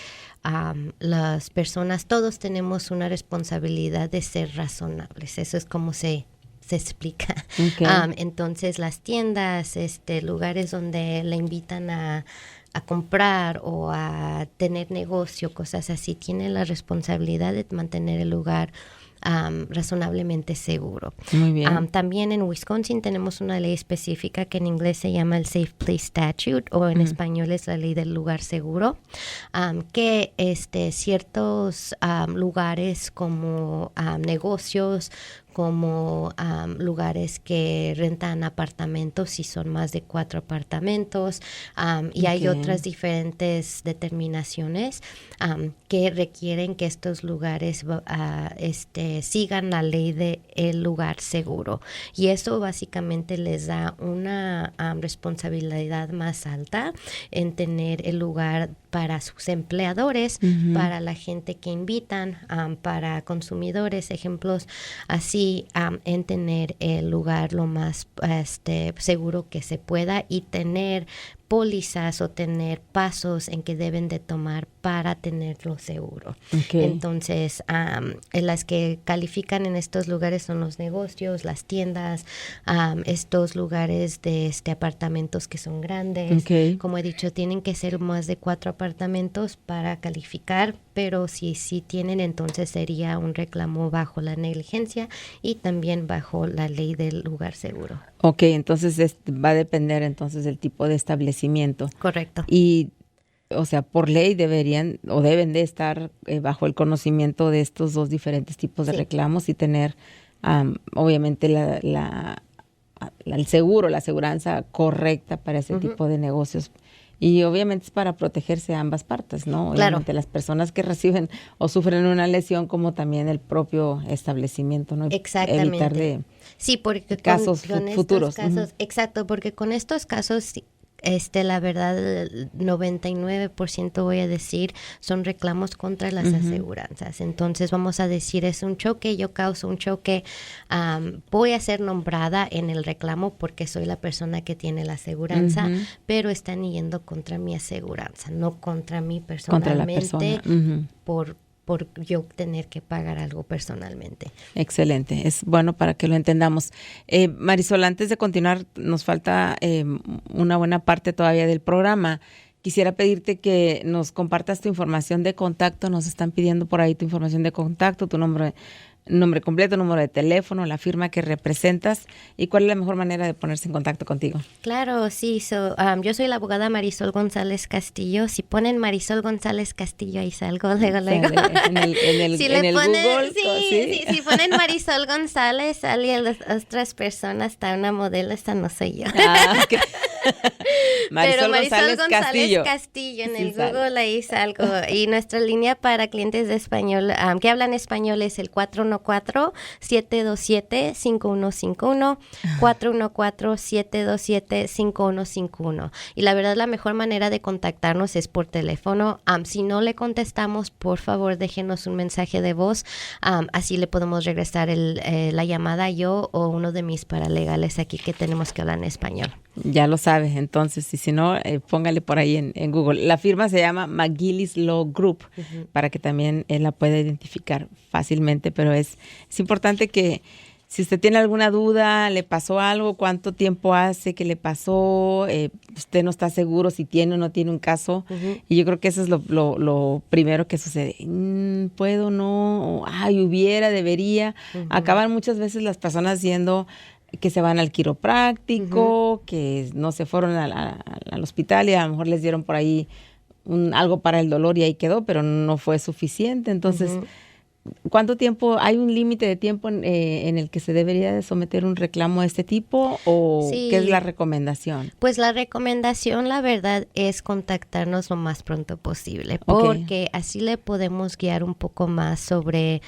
las personas, todos tenemos una responsabilidad de ser razonables. Eso es como se explica. Okay. Entonces las tiendas, lugares donde le invitan a comprar o a tener negocio, cosas así, tienen la responsabilidad de mantener el lugar razonablemente seguro. Muy bien. También en Wisconsin tenemos una ley específica que en inglés se llama el Safe Place Statute o en español es la ley del lugar seguro, que ciertos lugares como negocios, como lugares que rentan apartamentos, si son más de 4 apartamentos, y hay otras diferentes determinaciones que requieren que estos lugares sigan la ley de el lugar seguro. Y eso básicamente les da una responsabilidad más alta en tener el lugar para sus empleadores, para la gente que invitan, para consumidores, ejemplos así, en tener el lugar lo más seguro que se pueda y tener pólizas o tener pasos en que deben de tomar para tenerlo seguro. Okay. Entonces, las que califican en estos lugares son los negocios, las tiendas, estos lugares de apartamentos que son grandes. Okay. Como he dicho, tienen que ser más de 4 apartamentos para calificar, pero si tienen, entonces sería un reclamo bajo la negligencia y también bajo la ley del lugar seguro. Ok, entonces va a depender entonces del tipo de establecimiento. Correcto. Y, o sea, por ley deben de estar bajo el conocimiento de estos 2 diferentes tipos de reclamos y tener, obviamente, el seguro, la aseguranza correcta para ese tipo de negocios. Y obviamente es para protegerse a ambas partes, ¿no? Obviamente claro. Las personas que reciben o sufren una lesión como también el propio establecimiento, ¿no? Exactamente. Evitar sí, porque casos con futuros. Estos casos, exacto, porque con estos casos, la verdad, el 99% voy a decir, son reclamos contra las aseguranzas. Entonces, vamos a decir, es un choque, yo causo un choque, voy a ser nombrada en el reclamo porque soy la persona que tiene la aseguranza, pero están yendo contra mi aseguranza, no contra mí personalmente, contra la persona. por yo tener que pagar algo personalmente. Excelente, es bueno para que lo entendamos. Marisol, antes de continuar, nos falta una buena parte todavía del programa. Quisiera pedirte que nos compartas tu información de contacto. Nos están pidiendo por ahí tu información de contacto, tu nombre completo, número de teléfono, la firma que representas y cuál es la mejor manera de ponerse en contacto contigo. Claro, sí. Yo soy la abogada Marisol González Castillo. Si ponen Marisol González Castillo, ahí salgo luego. En el Google. Si ponen Marisol González, salen las otras personas. Está una modelo, esta no soy yo. Okay. Marisol González Castillo en el Google, ahí salgo. Y nuestra línea para clientes de español que hablan español es el 414-727-5151, 414-727-5151. Y la verdad, la mejor manera de contactarnos es por teléfono. Si no le contestamos, por favor, déjenos un mensaje de voz. Así le podemos regresar la llamada yo o uno de mis paralegales aquí que tenemos que hablar en español. Ya lo sabe, entonces, y si no, póngale por ahí en Google. La firma se llama McGillis Law Group, para que también él la pueda identificar fácilmente, pero es importante que si usted tiene alguna duda, le pasó algo, cuánto tiempo hace que le pasó, usted no está seguro si tiene o no tiene un caso, y yo creo que eso es lo primero que sucede. ¿Puedo, no? Hubiera, debería. Acaban muchas veces las personas yendo que se van al quiropráctico, que no se fueron al hospital y a lo mejor les dieron por ahí algo para el dolor y ahí quedó, pero no fue suficiente. Entonces, ¿cuánto tiempo, hay un límite de tiempo en el que se debería de someter un reclamo de este tipo o Sí. qué es la recomendación? Pues la recomendación, la verdad, es contactarnos lo más pronto posible, Ok. porque así le podemos guiar un poco más sobre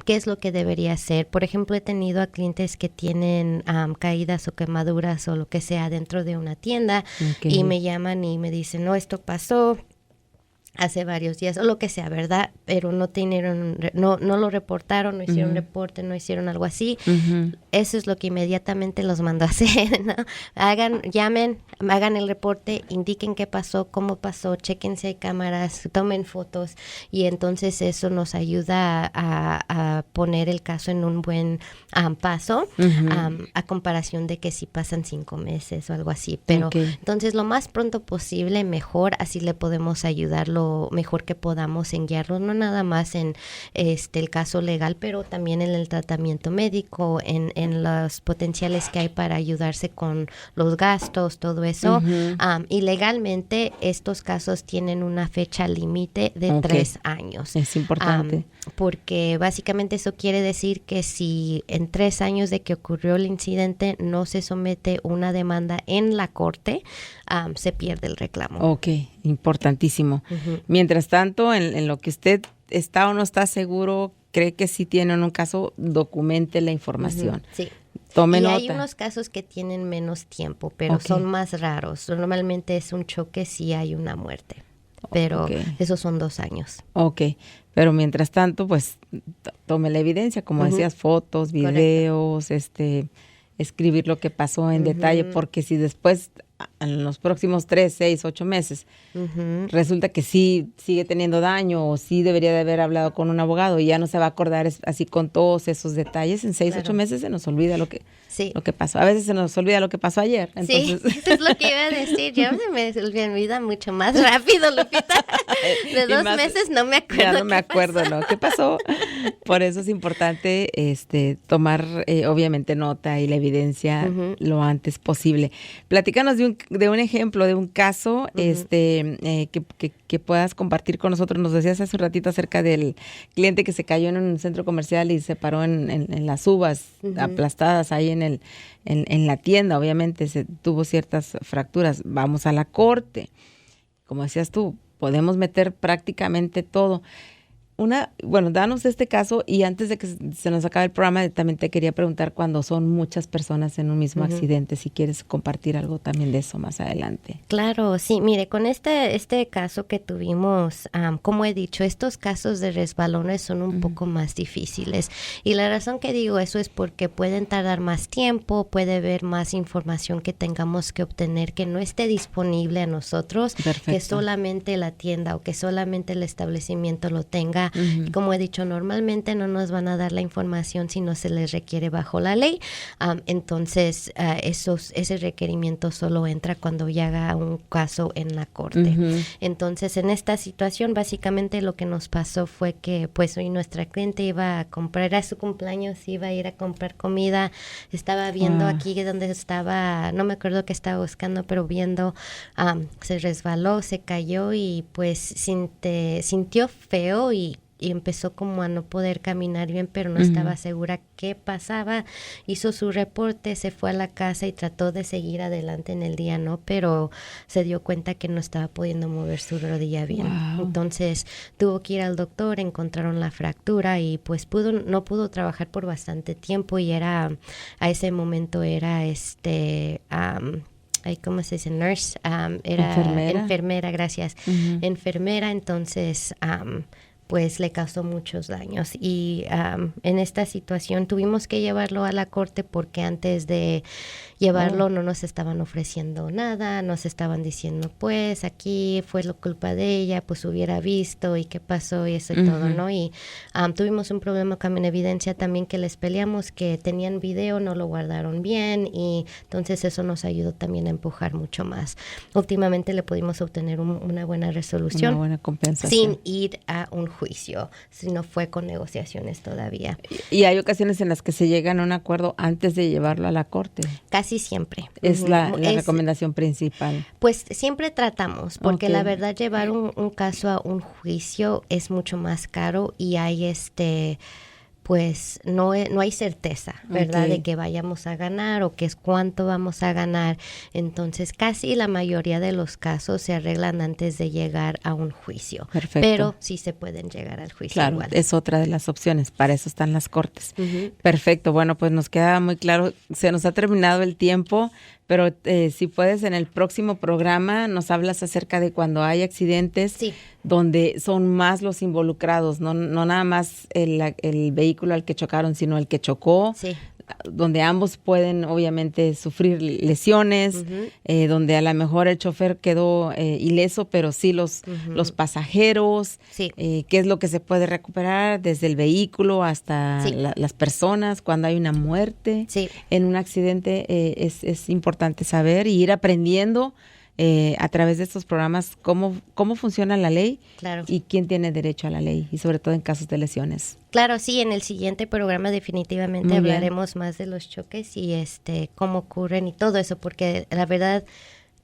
qué es lo que debería hacer. Por ejemplo, he tenido a clientes que tienen caídas o quemaduras o lo que sea dentro de una tienda Ok. y me llaman y me dicen, no, esto pasó hace varios días o lo que sea, ¿verdad? Pero no lo reportaron, no hicieron reporte, no hicieron algo así. Ujú. Eso es lo que inmediatamente los mando a hacer, ¿no? Llamen, hagan el reporte, indiquen qué pasó, cómo pasó, chequen si hay cámaras, tomen fotos y entonces eso nos ayuda a poner el caso en un buen paso, a comparación de que si pasan 5 meses o algo así. Pero Ok. entonces lo más pronto posible, mejor, así le podemos ayudar lo mejor que podamos en guiarlos, no nada más en el caso legal, pero también en el tratamiento médico, en los potenciales que hay para ayudarse con los gastos, todo eso. Y legalmente estos casos tienen una fecha límite de Ok. 3 años. Es importante. Porque básicamente eso quiere decir que si en 3 años de que ocurrió el incidente no se somete una demanda en la corte, se pierde el reclamo. Ok, importantísimo. Mientras tanto, en lo que usted está o no está seguro, cree que sí tiene un caso, documente la información. Sí. Tome y nota. hay unos casos que tienen menos tiempo, pero Ok. son más raros. Normalmente es un choque si hay una muerte, pero Ok. esos son 2 años. Ok, pero mientras tanto, pues tome la evidencia, como decías, fotos, videos, escribir lo que pasó en detalle, porque si después, en los próximos 3, 6, 8 meses, resulta que sí sigue teniendo daño o sí debería de haber hablado con un abogado y ya no se va a acordar así con todos esos detalles, en 6, 8 meses se nos olvida lo que pasó. A veces se nos olvida lo que pasó ayer. Entonces, Sí, eso es lo que iba a decir. Yo se me olvida mucho más rápido, Lupita. De Y 2 más- meses no me acuerdo. ya no me qué acuerdo, pasó. ¿no? ¿Qué pasó? Por eso es importante tomar obviamente nota y la evidencia lo antes posible. Platícanos de un ejemplo, de un caso que puedas compartir con nosotros. Nos decías hace un ratito acerca del cliente que se cayó en un centro comercial y se paró en las uvas aplastadas ahí en la tienda. Obviamente se tuvo ciertas fracturas. Vamos a la corte. Como decías tú, podemos meter prácticamente todo. Danos este caso y antes de que se nos acabe el programa, también te quería preguntar cuando son muchas personas en un mismo accidente, si quieres compartir algo también de eso más adelante. Claro, sí, mire, con este caso que tuvimos, como he dicho, estos casos de resbalones son un poco más difíciles y la razón que digo eso es porque pueden tardar más tiempo, puede haber más información que tengamos que obtener que no esté disponible a nosotros, Perfecto. que solamente la tienda o que solamente el establecimiento lo tenga. Como he dicho, normalmente no nos van a dar la información si no se les requiere bajo la ley. Entonces, ese requerimiento solo entra cuando ya haga un caso en la corte. Entonces, en esta situación, básicamente lo que nos pasó fue que, pues, hoy nuestra cliente iba a comprar, era su cumpleaños, iba a ir a comprar comida, estaba viendo aquí donde estaba, no me acuerdo qué estaba buscando, pero viendo, se resbaló, se cayó y pues sintió feo y empezó como a no poder caminar bien, pero no estaba segura qué pasaba. Hizo su reporte, se fue a la casa y trató de seguir adelante en el día, ¿no? Pero se dio cuenta que no estaba pudiendo mover su rodilla bien. Wow. Entonces tuvo que ir al doctor, encontraron la fractura y pues no pudo trabajar por bastante tiempo y a ese momento era ¿cómo se dice? Nurse, era enfermera, gracias. Enfermera, entonces pues le causó muchos daños y en esta situación tuvimos que llevarlo a la corte porque antes de llevarlo no nos estaban ofreciendo nada, nos estaban diciendo pues aquí fue la culpa de ella, pues hubiera visto y qué pasó y eso y todo, ¿no? Y tuvimos un problema con evidencia también que les peleamos, que tenían video, no lo guardaron bien y entonces eso nos ayudó también a empujar mucho más. Últimamente le pudimos obtener una buena resolución. Una buena compensación. Sin ir a un juicio, sino fue con negociaciones todavía. Y hay ocasiones en las que se llegan a un acuerdo antes de llevarlo a la corte. Casi casi siempre. Es la recomendación principal. Pues siempre tratamos, porque Ok. la verdad llevar un caso a un juicio es mucho más caro y hay pues no hay certeza, ¿verdad? Ok. De que vayamos a ganar o que es cuánto vamos a ganar. Entonces, casi la mayoría de los casos se arreglan antes de llegar a un juicio. Perfecto. Pero sí se pueden llegar al juicio Claro, igual. es otra de las opciones. Para eso están las cortes. Ujú. Perfecto. Bueno, pues nos queda muy claro. Se nos ha terminado el tiempo, pero si puedes, en el próximo programa nos hablas acerca de cuando hay accidentes Sí. donde son más los involucrados, no nada más el vehículo al que chocaron, sino el que chocó. Sí. Donde ambos pueden obviamente sufrir lesiones, donde a lo mejor el chofer quedó ileso, pero sí los pasajeros, Sí. qué es lo que se puede recuperar desde el vehículo hasta Sí. las personas, cuando hay una muerte Sí. en un accidente, es importante saber y ir aprendiendo a través de estos programas cómo funciona la ley Claro. y quién tiene derecho a la ley, y sobre todo en casos de lesiones. Claro, sí, en el siguiente programa definitivamente Muy bien. hablaremos más de los choques y cómo ocurren y todo eso, porque la verdad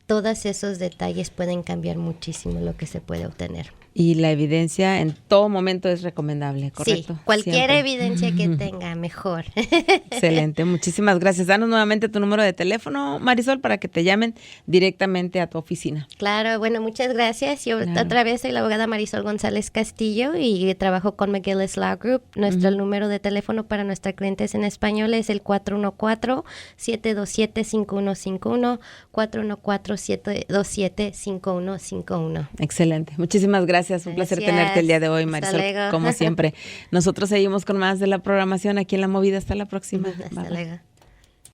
todos esos detalles pueden cambiar muchísimo lo que se puede obtener. Y la evidencia en todo momento es recomendable, ¿correcto? Sí, cualquier Siempre. evidencia que tenga, mejor. Excelente, muchísimas gracias. Danos nuevamente tu número de teléfono, Marisol, para que te llamen directamente a tu oficina. Claro, bueno, muchas gracias. Yo Claro. otra vez soy la abogada Marisol González Castillo y trabajo con McGillis Law Group. Nuestro número de teléfono para nuestros clientes en español es el 414-727-5151, 414-727-5151. Excelente, muchísimas gracias. Un placer Gracias. tenerte el día de hoy, Hasta Marisol, luego. como siempre. Nosotros seguimos con más de la programación aquí en La Movida. Hasta la próxima. Hasta Bye, bye. luego.